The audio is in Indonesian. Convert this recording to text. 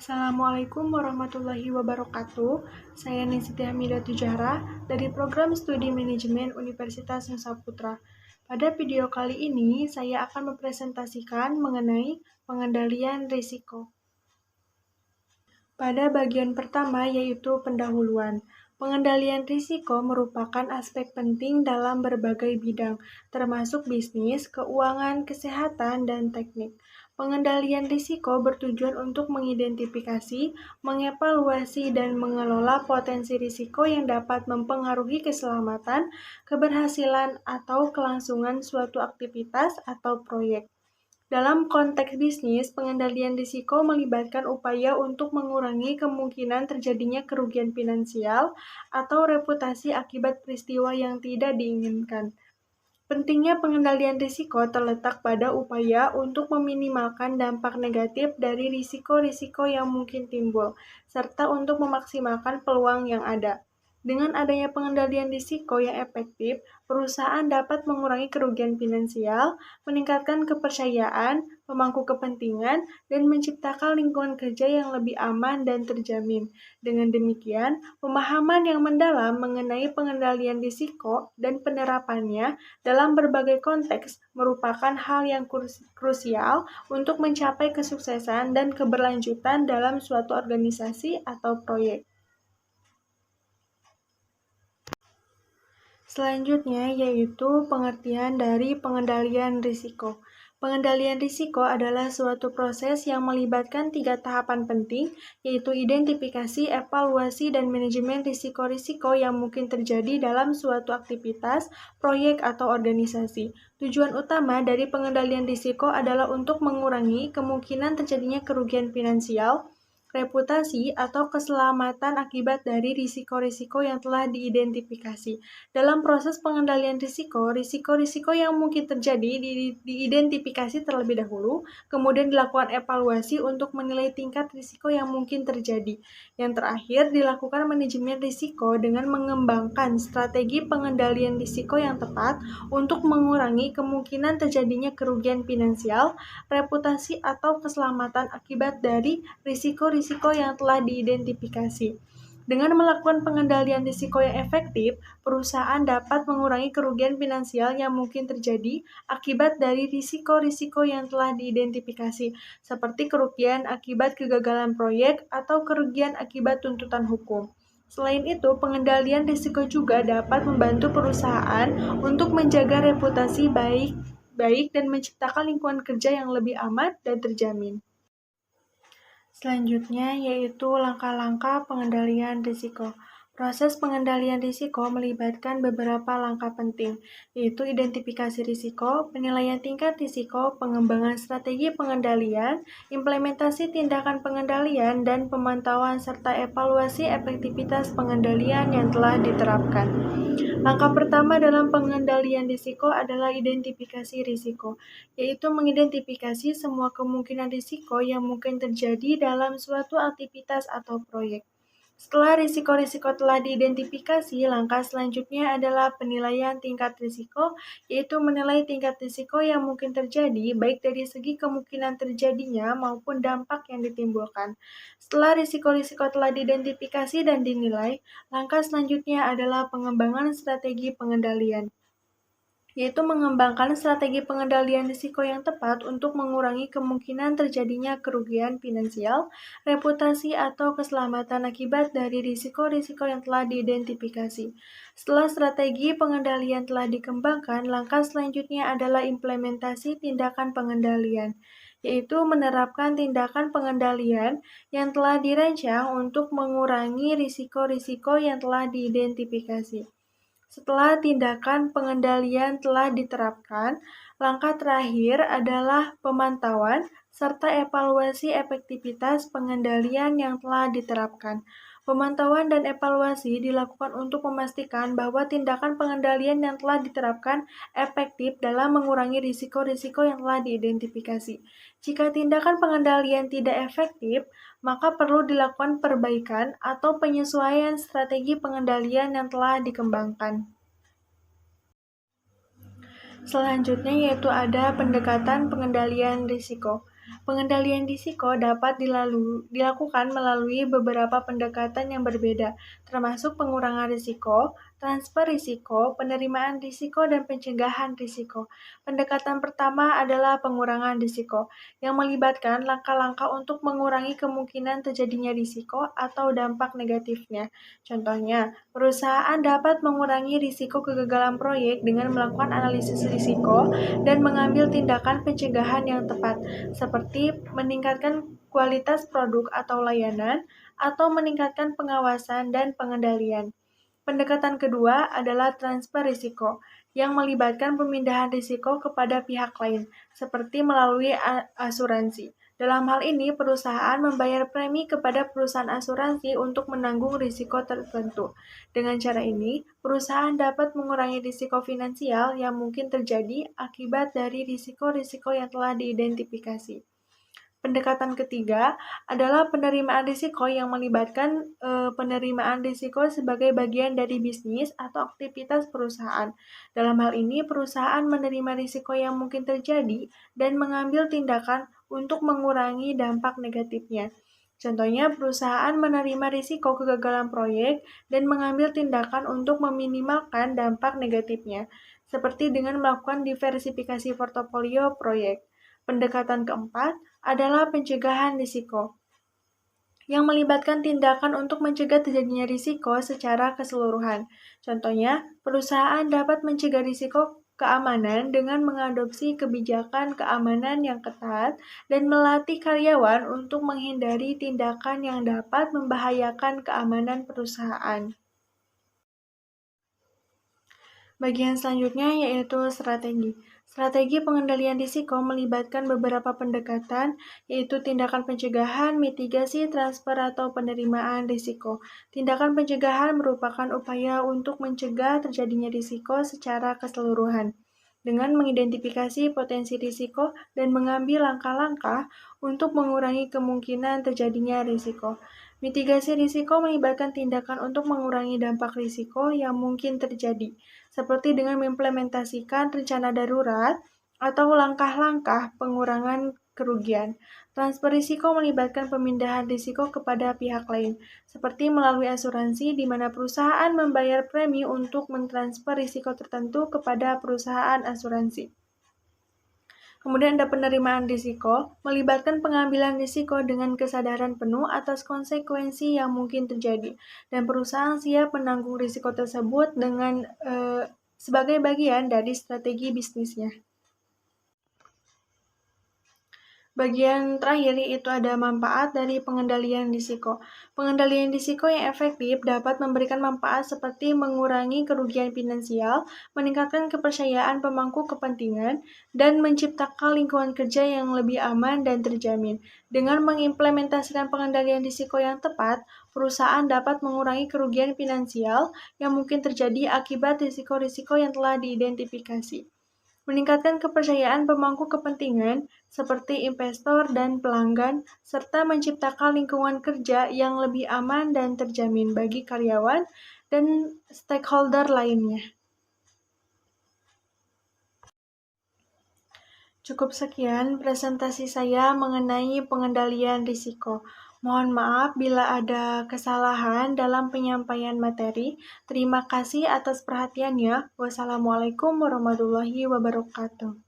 Assalamualaikum warahmatullahi wabarakatuh. Saya Nisiti Hamidah Tujahra dari Program Studi Manajemen Universitas Nusa Putra. Pada video kali ini, saya akan mempresentasikan mengenai pengendalian risiko. Pada bagian pertama yaitu pendahuluan. Pengendalian risiko merupakan aspek penting dalam berbagai bidang, termasuk bisnis, keuangan, kesehatan, dan teknik. Pengendalian risiko bertujuan untuk mengidentifikasi, mengevaluasi, dan mengelola potensi risiko yang dapat mempengaruhi keselamatan, keberhasilan, atau kelangsungan suatu aktivitas atau proyek. Dalam konteks bisnis, pengendalian risiko melibatkan upaya untuk mengurangi kemungkinan terjadinya kerugian finansial atau reputasi akibat peristiwa yang tidak diinginkan. Pentingnya pengendalian risiko terletak pada upaya untuk meminimalkan dampak negatif dari risiko-risiko yang mungkin timbul, serta untuk memaksimalkan peluang yang ada. Dengan adanya pengendalian risiko yang efektif, perusahaan dapat mengurangi kerugian finansial, meningkatkan kepercayaan, pemangku kepentingan, dan menciptakan lingkungan kerja yang lebih aman dan terjamin. Dengan demikian, pemahaman yang mendalam mengenai pengendalian risiko dan penerapannya dalam berbagai konteks merupakan hal yang krusial untuk mencapai kesuksesan dan keberlanjutan dalam suatu organisasi atau proyek. Selanjutnya yaitu pengertian dari pengendalian risiko. Pengendalian risiko adalah suatu proses yang melibatkan 3 tahapan penting, yaitu identifikasi, evaluasi, dan manajemen risiko-risiko yang mungkin terjadi dalam suatu aktivitas, proyek, atau organisasi. Tujuan utama dari pengendalian risiko adalah untuk mengurangi kemungkinan terjadinya kerugian finansial, reputasi, atau keselamatan akibat dari risiko-risiko yang telah diidentifikasi. Dalam proses pengendalian risiko, risiko-risiko yang mungkin terjadi diidentifikasi terlebih dahulu, kemudian dilakukan evaluasi untuk menilai tingkat risiko yang mungkin terjadi. Yang terakhir, dilakukan manajemen risiko dengan mengembangkan strategi pengendalian risiko yang tepat untuk mengurangi kemungkinan terjadinya kerugian finansial, reputasi, atau keselamatan akibat dari risiko-risiko yang telah diidentifikasi. Dengan melakukan pengendalian risiko yang efektif, perusahaan dapat mengurangi kerugian finansial yang mungkin terjadi akibat dari risiko-risiko yang telah diidentifikasi, seperti kerugian akibat kegagalan proyek atau kerugian akibat tuntutan hukum. Selain itu, pengendalian risiko juga dapat membantu perusahaan untuk menjaga reputasi baik dan menciptakan lingkungan kerja yang lebih aman dan terjamin. Selanjutnya yaitu langkah-langkah pengendalian risiko. Proses pengendalian risiko melibatkan beberapa langkah penting, yaitu identifikasi risiko, penilaian tingkat risiko, pengembangan strategi pengendalian, implementasi tindakan pengendalian, dan pemantauan serta evaluasi efektivitas pengendalian yang telah diterapkan. Langkah pertama dalam pengendalian risiko adalah identifikasi risiko, yaitu mengidentifikasi semua kemungkinan risiko yang mungkin terjadi dalam suatu aktivitas atau proyek. Setelah risiko-risiko telah diidentifikasi, langkah selanjutnya adalah penilaian tingkat risiko, yaitu menilai tingkat risiko yang mungkin terjadi, baik dari segi kemungkinan terjadinya maupun dampak yang ditimbulkan. Setelah risiko-risiko telah diidentifikasi dan dinilai, langkah selanjutnya adalah pengembangan strategi pengendalian, yaitu mengembangkan strategi pengendalian risiko yang tepat untuk mengurangi kemungkinan terjadinya kerugian finansial, reputasi, atau keselamatan akibat dari risiko-risiko yang telah diidentifikasi. Setelah strategi pengendalian telah dikembangkan, langkah selanjutnya adalah implementasi tindakan pengendalian, yaitu menerapkan tindakan pengendalian yang telah dirancang untuk mengurangi risiko-risiko yang telah diidentifikasi. Setelah tindakan pengendalian telah diterapkan, langkah terakhir adalah pemantauan serta evaluasi efektivitas pengendalian yang telah diterapkan. Pemantauan dan evaluasi dilakukan untuk memastikan bahwa tindakan pengendalian yang telah diterapkan efektif dalam mengurangi risiko-risiko yang telah diidentifikasi. Jika tindakan pengendalian tidak efektif, maka perlu dilakukan perbaikan atau penyesuaian strategi pengendalian yang telah dikembangkan. Selanjutnya yaitu ada pendekatan pengendalian risiko. Pengendalian risiko dapat dilakukan melalui beberapa pendekatan yang berbeda, termasuk pengurangan risiko, transfer risiko, penerimaan risiko, dan pencegahan risiko. Pendekatan pertama adalah pengurangan risiko, yang melibatkan langkah-langkah untuk mengurangi kemungkinan terjadinya risiko atau dampak negatifnya. Contohnya, perusahaan dapat mengurangi risiko kegagalan proyek dengan melakukan analisis risiko dan mengambil tindakan pencegahan yang tepat, seperti meningkatkan kualitas produk atau layanan, atau meningkatkan pengawasan dan pengendalian. Pendekatan kedua adalah transfer risiko, yang melibatkan pemindahan risiko kepada pihak lain, seperti melalui asuransi. Dalam hal ini, perusahaan membayar premi kepada perusahaan asuransi untuk menanggung risiko tertentu. Dengan cara ini, perusahaan dapat mengurangi risiko finansial yang mungkin terjadi akibat dari risiko-risiko yang telah diidentifikasi. Pendekatan ketiga adalah penerimaan risiko yang melibatkan penerimaan risiko sebagai bagian dari bisnis atau aktivitas perusahaan. Dalam hal ini, perusahaan menerima risiko yang mungkin terjadi dan mengambil tindakan untuk mengurangi dampak negatifnya. Contohnya, perusahaan menerima risiko kegagalan proyek dan mengambil tindakan untuk meminimalkan dampak negatifnya, seperti dengan melakukan diversifikasi portofolio proyek. Pendekatan keempat adalah pencegahan risiko, yang melibatkan tindakan untuk mencegah terjadinya risiko secara keseluruhan. Contohnya, perusahaan dapat mencegah risiko keamanan dengan mengadopsi kebijakan keamanan yang ketat dan melatih karyawan untuk menghindari tindakan yang dapat membahayakan keamanan perusahaan. Bagian selanjutnya yaitu strategi. Strategi pengendalian risiko melibatkan beberapa pendekatan, yaitu tindakan pencegahan, mitigasi, transfer, atau penerimaan risiko. Tindakan pencegahan merupakan upaya untuk mencegah terjadinya risiko secara keseluruhan, dengan mengidentifikasi potensi risiko dan mengambil langkah-langkah untuk mengurangi kemungkinan terjadinya risiko. Mitigasi risiko melibatkan tindakan untuk mengurangi dampak risiko yang mungkin terjadi, seperti dengan mengimplementasikan rencana darurat atau langkah-langkah pengurangan kerugian. Transfer risiko melibatkan pemindahan risiko kepada pihak lain, seperti melalui asuransi di mana perusahaan membayar premi untuk mentransfer risiko tertentu kepada perusahaan asuransi. Kemudian ada penerimaan risiko, melibatkan pengambilan risiko dengan kesadaran penuh atas konsekuensi yang mungkin terjadi, dan perusahaan siap menanggung risiko tersebut dengan sebagai bagian dari strategi bisnisnya. Bagian terakhir yaitu ada manfaat dari pengendalian risiko. Pengendalian risiko yang efektif dapat memberikan manfaat seperti mengurangi kerugian finansial, meningkatkan kepercayaan pemangku kepentingan, dan menciptakan lingkungan kerja yang lebih aman dan terjamin. Dengan mengimplementasikan pengendalian risiko yang tepat, perusahaan dapat mengurangi kerugian finansial yang mungkin terjadi akibat risiko-risiko yang telah diidentifikasi, meningkatkan kepercayaan pemangku kepentingan seperti investor dan pelanggan, serta menciptakan lingkungan kerja yang lebih aman dan terjamin bagi karyawan dan stakeholder lainnya. Cukup sekian presentasi saya mengenai pengendalian risiko. Mohon maaf bila ada kesalahan dalam penyampaian materi. Terima kasih atas perhatiannya. Wassalamualaikum warahmatullahi wabarakatuh.